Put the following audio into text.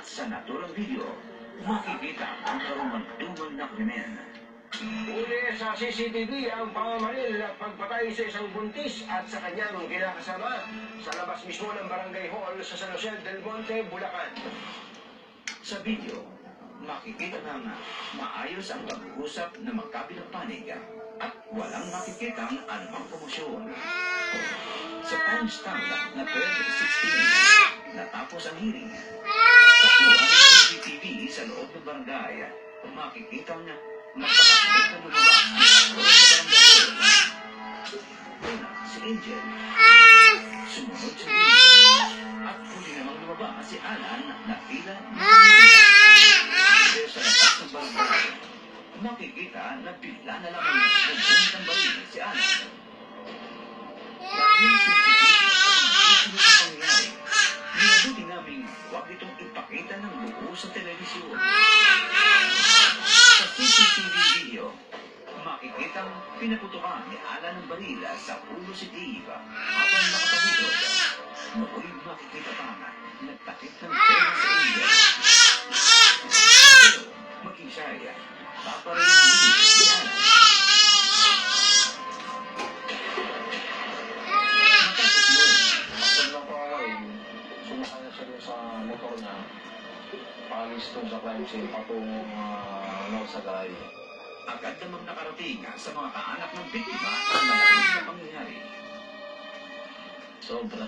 sa naturang video, makikita ang karumanduman na krimen. Uli sa CCTV ang pamamaril at pagpatay sa isang buntis at sa kanyang kinakasama sa labas mismo ng Barangay Hall sa San Jose del Monte, Bulacan. Sa video, makikita na nga maayos ang pag-uusap na magkabilang panig at walang makikitang anumang komosyon. Sa timestamp na Feb 16, natapos ang hearing. Pakuha ng CCTV sa loob ng barangay, makikita na magkakasunod na lumabas sa barangay. Una, si Angel. Sumunod si Angel. At huli namang lumabas si Alan na tila sa labas ng barangay. Makikita na bigla na lamang bubunit ang baril si Alan. Dahil sensitive sa pangyayari, nilabuti namin huwag itong ipakita ng buo sa telebisyon. Sa CCTV video, makikitang pinaputukan ni Alan ng baril sa ulo si Dave habang nakatalikod. Nooy makikita pa nga nagtakip ng pera sa Angel. Pero mag-isay, paparinig si Alan. Matapos yun, Pag nakuha sumakay na siya sa motor niya, paalis doon sa crime scene patungong Nausagay. agad namang nakarating sa mga kaanak ng biktima ang malaking na pangyayari. Sobra.